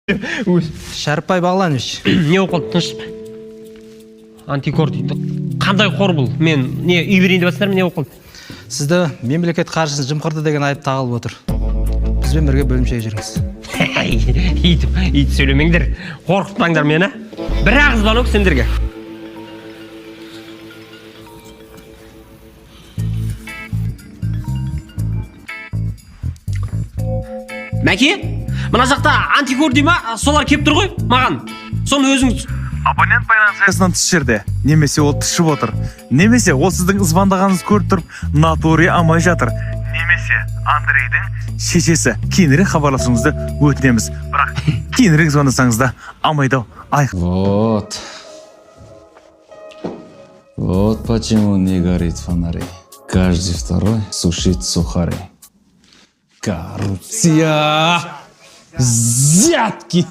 Шәріпбай Бағланович. Не оқыл, тыныш. Антикор дейді. Қандай қор бұл? Мен не үй берейін деп жатсыңдар ма, не оқыл? Сізді мемлекет қаржысын жымқырды деген айып тағылып отыр. Бізбен бірге бөлімшеге жүріңіз. Ит сөйлемеңдер. Қорқытпаңдар мені. Бір ағыз звонок сендерге. Мәке, мына жақта антикор дей ма? Солар кеп тұр ғой маған. Соны өзің... Абонент байланысынан тыс жерде. Немесе ол тышып отыр. Немесе ол сіздің звондағаныңызды көріп тұрып, натуре амай жатыр. Немесе Андрейдің шешесі. Кейінірек хабарласуыңызды өтінеміз. Бірақ кейінірек звондасаңыз да амайдау айық. Вот почему не горит фонарь. Каждый второй сушит сухари. Коррупция! Взятки!